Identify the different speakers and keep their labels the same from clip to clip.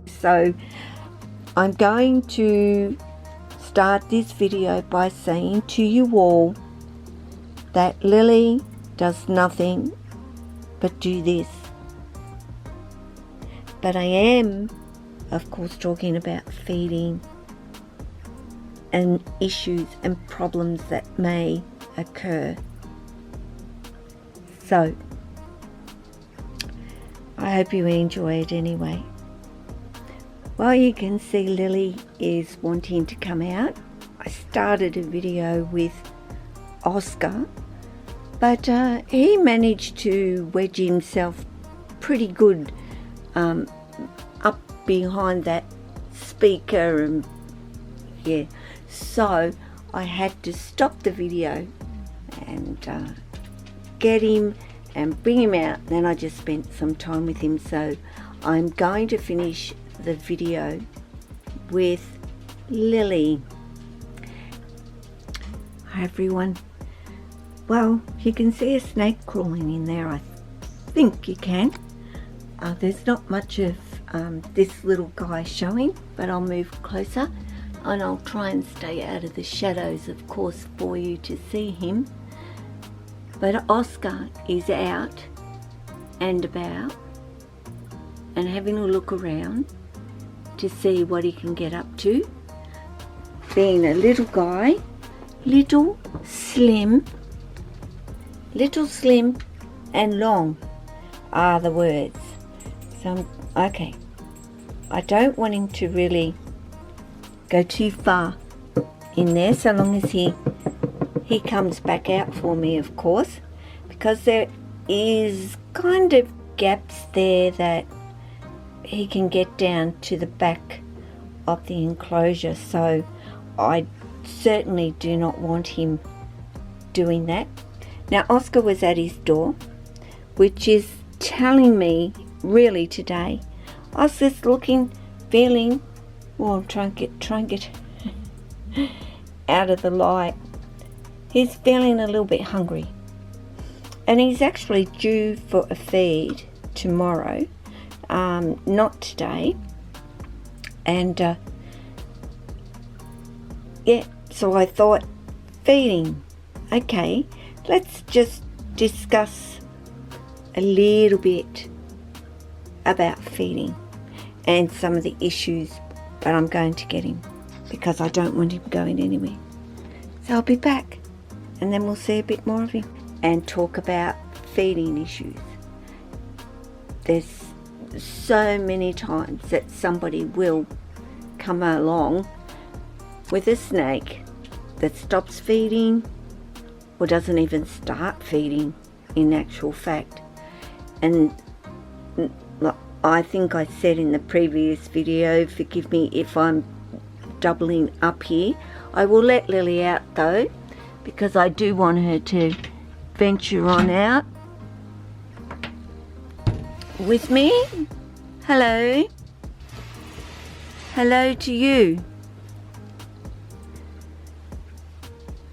Speaker 1: So I'm going to start this video by saying to you all that Lily does nothing but do this. But I am, of course, talking about feeding and issues and problems that may occur. So I hope you enjoy it anyway. Well, you can see Lily is wanting to come out. I started a video with Oscar, but he managed to wedge himself pretty good up behind that speaker, and yeah, so I had to stop the video and get him and bring him out. Then I just spent some time with him, so I'm going to finish the video with Lily. Hi everyone. Well, you can see a snake crawling in there. I think you can. There's not much of this little guy showing, but I'll move closer and I'll try and stay out of the shadows, of course, for you to see him. But Oscar is out and about and having a look around to see what he can get up to. Being a little guy, little, slim and long are the words. So, okay, I don't want him to really go too far in there, so long as he comes back out for me, of course, because there is kind of gaps there that he can get down to the back of the enclosure, so I certainly do not want him doing that. Now Oscar was at his door, which is telling me really today Oscar's looking, feeling, well, try and get out of the light. He's feeling a little bit hungry, and he's actually due for a feed tomorrow. Not today, and yeah, so I thought, feeding, okay, let's just discuss a little bit about feeding and some of the issues, but I'm going to get him because I don't want him going anywhere. So I'll be back and then we'll see a bit more of him and talk about feeding issues. There's so many times that somebody will come along with a snake that stops feeding or doesn't even start feeding in actual fact. And I think I said in the previous video, forgive me if I'm doubling up here, I will let Lily out though, because I do want her to venture on out with me. Hello. Hello to you.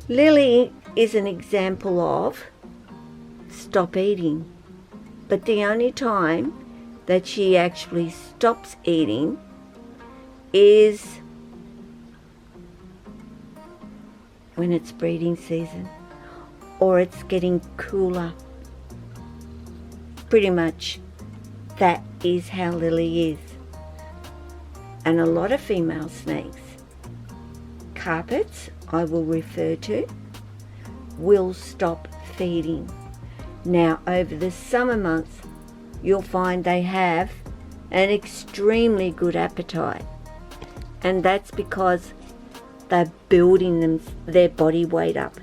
Speaker 1: Lily is an example of stop eating, but the only time that she actually stops eating is when it's breeding season or it's getting cooler. Pretty much that is how Lily is. And a lot of female snakes, carpets I will refer to, will stop feeding. Now over the summer months you'll find they have an extremely good appetite, and that's because they're building their body weight up.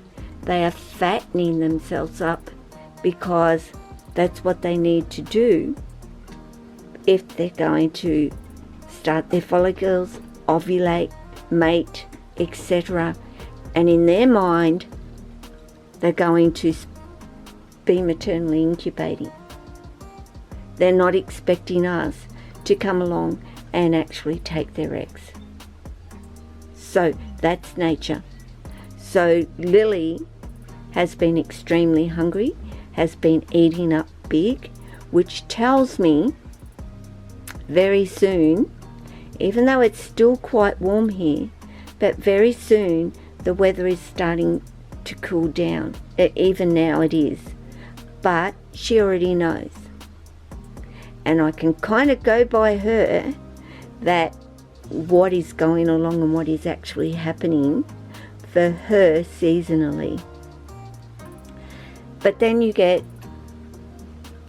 Speaker 1: They are fattening themselves up because that's what they need to do if they're going to start their follicles, ovulate, mate, etc. And in their mind, they're going to be maternally incubating. They're not expecting us to come along and actually take their eggs. So that's nature. So Lily has been extremely hungry, has been eating up big, which tells me very soon, even though it's still quite warm here, but very soon the weather is starting to cool down. Even now it is. But she already knows. And I can kind of go by her that what is going along and what is actually happening for her seasonally. But then you get,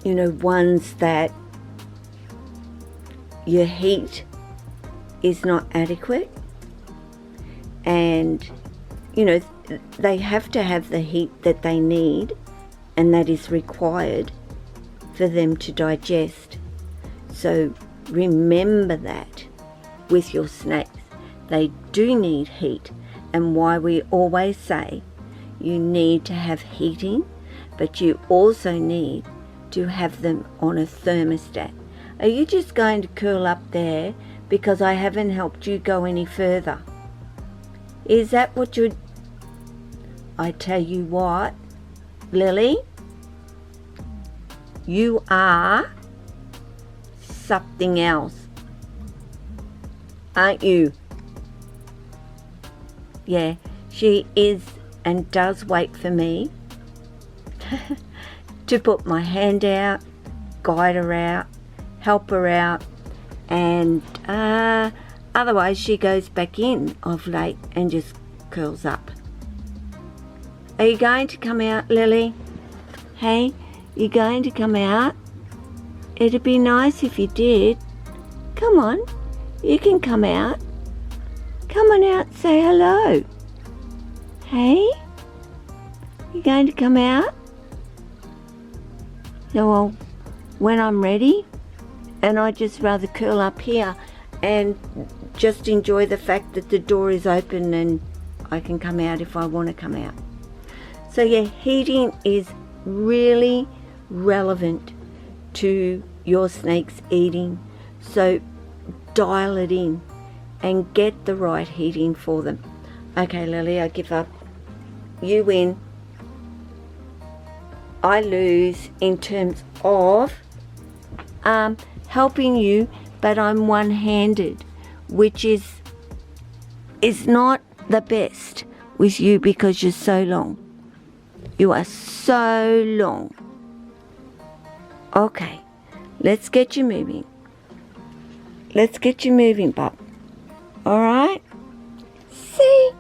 Speaker 1: ones that your heat is not adequate, and they have to have the heat that they need and that is required for them to digest. So remember that with your snakes. They do need heat, and why we always say you need to have heating, but you also need to have them on a thermostat. Are you just going to curl up there because I haven't helped you go any further? Is that what you're... I tell you what, Lily, you are something else, aren't you? Yeah, she is and does wait for me to put my hand out, guide her out, help her out, and otherwise she goes back in of late and just curls up. Are you going to come out, Lily? Hey, you going to come out? It'd be nice if you did. Come on, you can come out. Come on out, say hello. Hey, you going to come out? So, well, when I'm ready, and I just rather curl up here and just enjoy the fact that the door is open and I can come out if I want to come out. So yeah, heating is really relevant to your snake's eating. So dial it in and get the right heating for them. Okay, Lily, I give up. You win. I lose in terms of helping you, but I'm one-handed, which is not the best with you because you're so long. You are so long. Okay, let's get you moving. Let's get you moving, bub. Alright? See,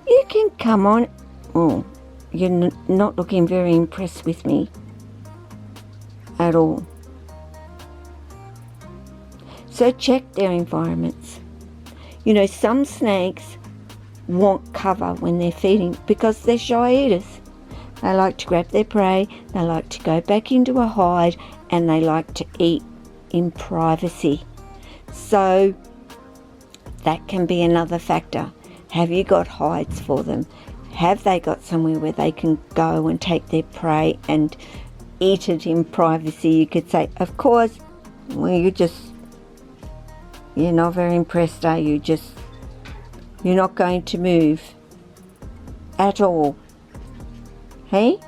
Speaker 1: you can come on. Oh, you're not looking very impressed with me at all. So check their environments. Some snakes want cover when they're feeding because they're shy eaters. They like to grab their prey, they like to go back into a hide, and they like to eat in privacy. So that can be another factor. Have you got hides for them? Have they got somewhere where they can go and take their prey and eat it in privacy? You could say, of course, well, you're not very impressed, are you? You're not going to move at all. Hey?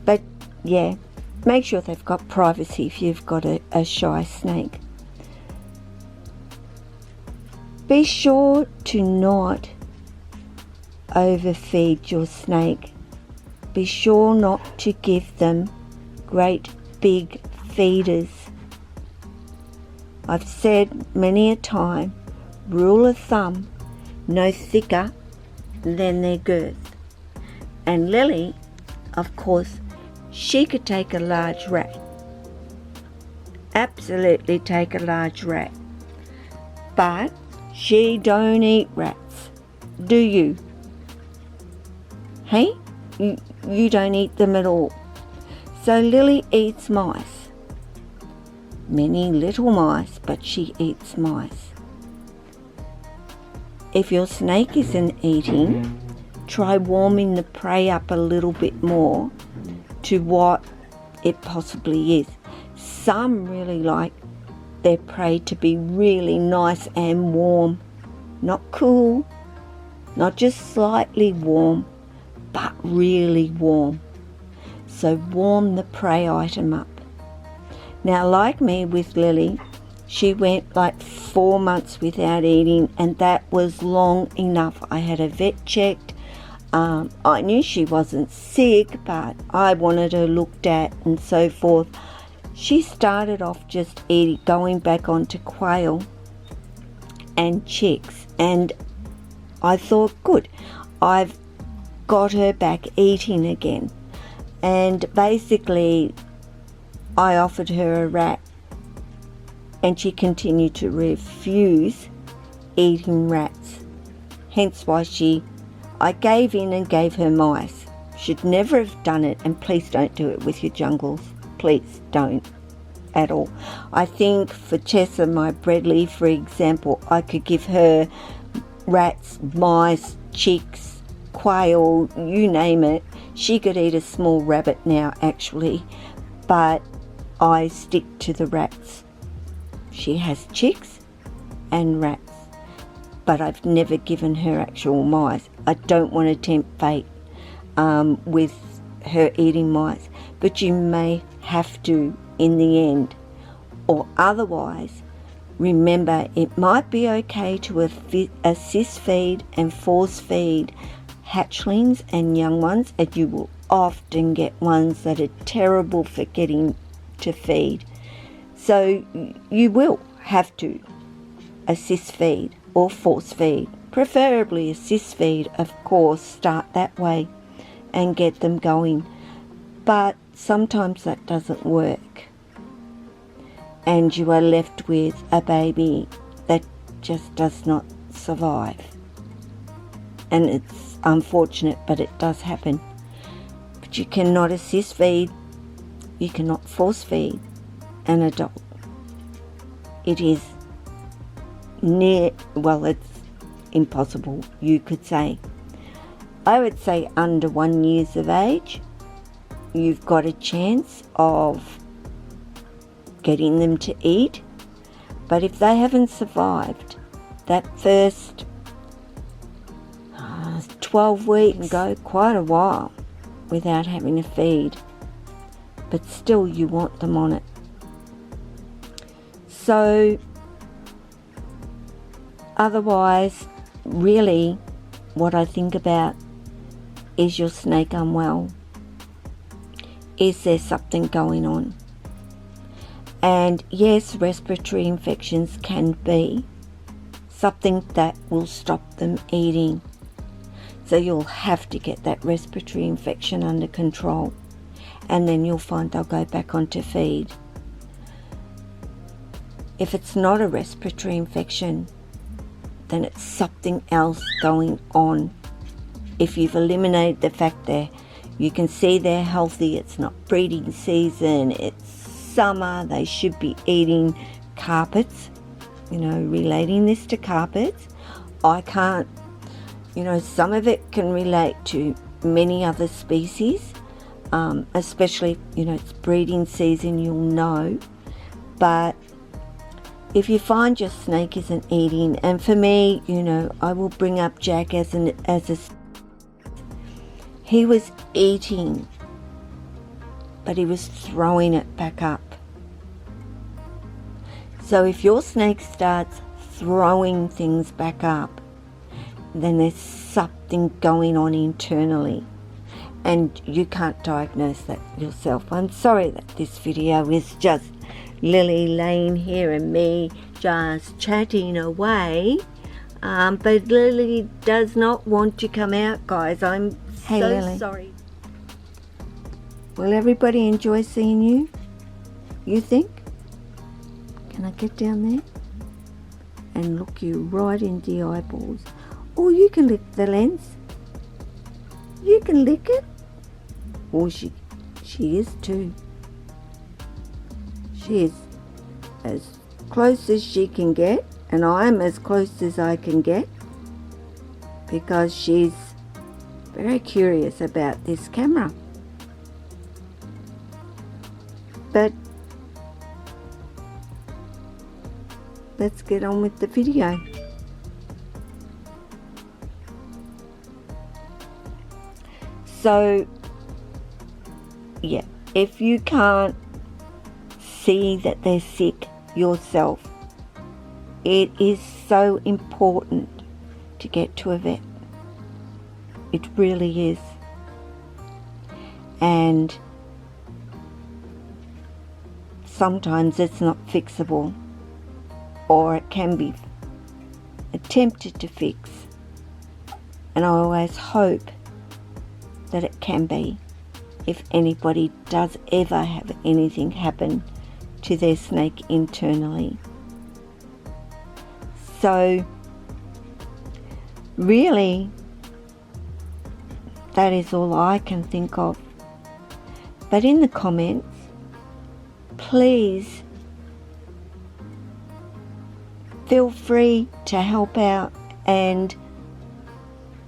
Speaker 1: But yeah, make sure they've got privacy if you've got a shy snake. Be sure to not overfeed your snake. Be sure not to give them great big feeders. I've said many a time, rule of thumb, no thicker than their girth. And Lily, of course, she could take a large rat. Absolutely take a large rat. But she don't eat rats, do you? Hey? You don't eat them at all. So Lily eats mice. Many little mice, but she eats mice. If your snake isn't eating, try warming the prey up a little bit more to what it possibly is. Some really like their prey to be really nice and warm, not cool, not just slightly warm, but really warm. So warm the prey item up. Now, like me with Lily, she went like 4 months without eating, and that was long enough. I had her vet checked. I knew she wasn't sick, but I wanted her looked at and so forth. She started off just eating, going back onto quail and chicks, and I thought, good, I've got her back eating again. And basically I offered her a rat, and she continued to refuse eating rats. Hence why I gave in and gave her mice. Should never have done it, and please don't do it with your jungles. Please don't at all. I think for Chessa, my Bredley, for example, I could give her rats, mice, chicks, quail, you name it. She could eat a small rabbit now, actually, but I stick to the rats. She has chicks and rats, but I've never given her actual mice. I don't want to tempt fate with her eating mice, but you may have to in the end, or otherwise, remember it might be okay to assist feed and force feed hatchlings and young ones, and you will often get ones that are terrible for getting to feed. So you will have to assist feed or force feed, preferably assist feed, of course. Start that way and get them going, but sometimes that doesn't work, and you are left with a baby that just does not survive. And it's unfortunate, but it does happen. But you cannot assist feed, you cannot force feed an adult. It is it's impossible, you could say. I would say under 1 year of age, you've got a chance of getting them to eat. But if they haven't survived that first 12 weeks, can go quite a while without having to feed, but still you want them on it. So otherwise, really what I think about is your snake unwell? Is there something going on? And yes, respiratory infections can be something that will stop them eating. So you'll have to get that respiratory infection under control, and then you'll find they'll go back onto feed. If it's not a respiratory infection, then it's something else going on. If you've eliminated the fact that you can see they're healthy, it's not breeding season, it's summer, they should be eating carpets, relating this to carpets. I can't, some of it can relate to many other species, especially, it's breeding season, you'll know. But if you find your snake isn't eating, and for me, I will bring up Jack he was eating, but he was throwing it back up. So if your snake starts throwing things back up, then there's something going on internally, and you can't diagnose that yourself. I'm sorry that this video is just Lily laying here and me just chatting away, but Lily does not want to come out, guys. I'm so Lily. Sorry. Will everybody enjoy seeing you? You think? Can I get down there and look you right in the eyeballs? Or you can lick the lens. You can lick it. Or she She is too. She is as close as she can get, and I'm as close as I can get, because she's very curious about this camera. But let's get on with the video. So yeah, if you can't see that they're sick yourself, it is so important to get to a vet. It really is. And sometimes it's not fixable, or it can be attempted to fix, and I always hope that it can be, if anybody does ever have anything happen to their snake internally. So really, that is all I can think of. But in the comments, please feel free to help out and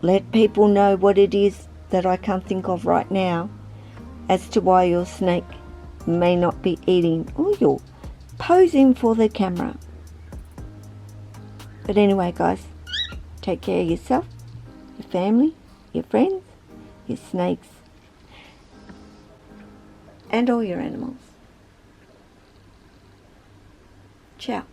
Speaker 1: let people know what it is that I can't think of right now as to why your snake may not be eating, or you're posing for the camera. But anyway, guys, take care of yourself, your family, your friends, your snakes, and all your animals. Ciao.